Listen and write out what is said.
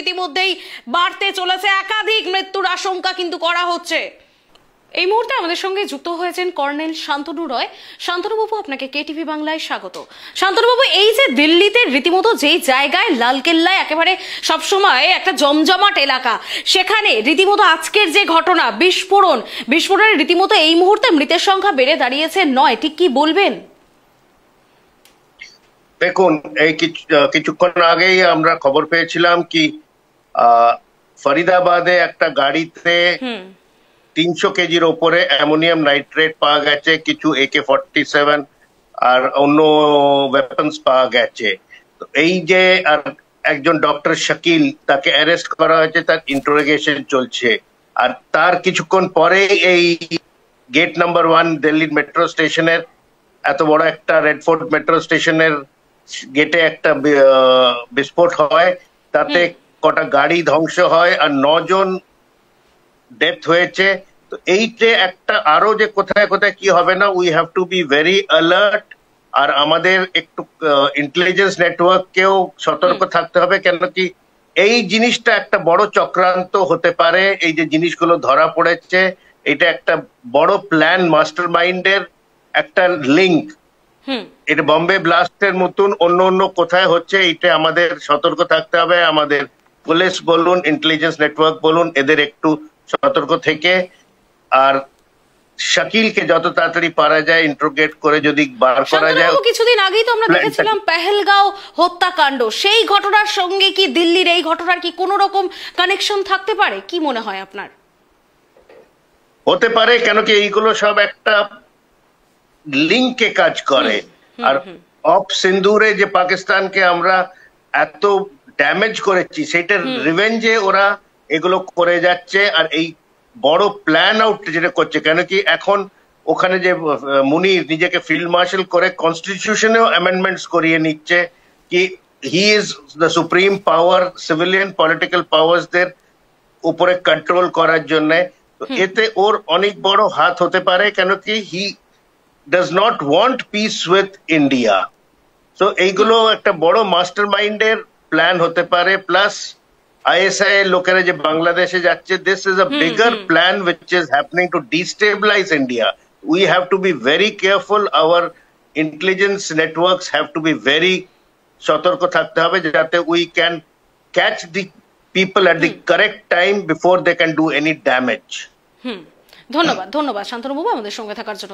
ইতিমধ্যেই বাড়তে চলেছে, একাধিক মৃত্যুর আশঙ্কা কিন্তু করা হচ্ছে। এই মুহূর্তে আমাদের সঙ্গে যুক্ত হয়েছেন কর্নেল শান্তনু রয়। শান্তনুবাবু, আপনাকে কেটিভি বাংলায় স্বাগত। শান্তনুবাবু, এই যে দিল্লিতে রীতিমতো যেই জায়গায় লালকেল্লায় একেবারে সবসময় একটা জমজমাট এলাকা, সেখানে রীতিমতো আজকের যে ঘটনা বিস্ফোরণের রীতিমতো এই মুহূর্তে মৃতের সংখ্যা বেড়ে দাঁড়িয়েছে 9, ঠিক কি বলবেন? দেখুন, এই কিছুক্ষণ আগেই আমরা খবর পেয়েছিলাম কি ফরিদাবাদে একটা গাড়িতে 300 কেজির ওপরে অ্যামোনিয়াম নাইট্রেট পাওয়া গেছে, কিছু AK-47 আর অন্য ওয়েপন্স পাওয়া গেছে। তো এই যে আর একজন ডক্টর শাকিল, তাকে অ্যারেস্ট করা হয়েছে, তার ইন্টারোগেশন চলছে। আর তার কিছুক্ষণ পরে এই গেট নাম্বার 1 দিল্লির মেট্রো স্টেশনের, এত বড় একটা রেড ফোর্ট মেট্রো স্টেশনের গেটে একটা বিস্ফোট হয়, তাতে কটা গাড়ি ধ্বংস হয় আর 9 জন ডেথ হয়েছে। তো এইটা একটা আরো যে কোথায় কোথায় কি হবে না, we have to be very alert. আর আমাদের একটু ইন্টেলিজেন্স নেটওয়ার্ককেও সতর্ক থাকতে হবে, কেন কি এই জিনিসটা একটা বড় চক্রান্ত হতে পারে। এই যে জিনিসগুলো ধরা পড়েছে, এটা একটা বড় প্ল্যান, মাস্টার মাইন্ডের একটা লিঙ্ক। এটা বম্বে ব্লাস্টের মতন অন্য অন্য কোথায় হচ্ছে, এটা আমাদের সতর্ক থাকতে হবে। আমাদের পুলিশ বলুন, ইন্টেলিজেন্স নেটওয়ার্ক বলুন, এদের একটু সতর্ক থেকে আর শাকিলকে যত তাড়াতাড়ি পারা যায় ইন্টারোগেট করে যদি বার করা যায়। কিছুদিন আগেই তো আমরা দেখেছিলাম পেহেলগাঁও হত্যাকাণ্ড, সেই ঘটনার সঙ্গে কি দিল্লির এই ঘটনার কি কোনো রকম কানেকশন থাকতে পারে, কি মনে হয় আপনার? হতে পারে, কেন কি এইগুলো সব একটা লিঙ্কে কাজ করে। আর অফ সিন্দুরে যে পাকিস্তানকে আমরা এত ড্যামেজ করেছি, সেটার রিভেঞ্জে ওরা এগুলো করে যাচ্ছে। আর এই বড় প্ল্যান আউট যেটা করছে, কেন কি এখন ওখানে যে মুনির নিজেকে ফিল্ড মার্শাল করে কনস্টিটিউশনেও অ্যামেন্ডমেন্টস করিয়ে নিচ্ছে কি he is the supreme power, civilian political পাওয়ার্সদের উপরে কন্ট্রোল করার জন্য। এতে ওর অনেক বড় হাত হতে পারে, কেন কি হি does not want peace with India. So এইগুলো একটা বড় মাস্টার মাইন্ডের প্ল্যান হতে পারে। প্লাস ISI এর লোকেরা যে বাংলাদেশে যাচ্ছে, this is a bigger plan which is happening to destabilize India. We have to be very careful. Our intelligence networks have to be very সতর্ক থাকতে হবে, যাতে we can catch the people at the correct time before they can do any damage. ধন্যবাদ শান্তনুবাবু আমাদের সঙ্গে থাকার জন্য।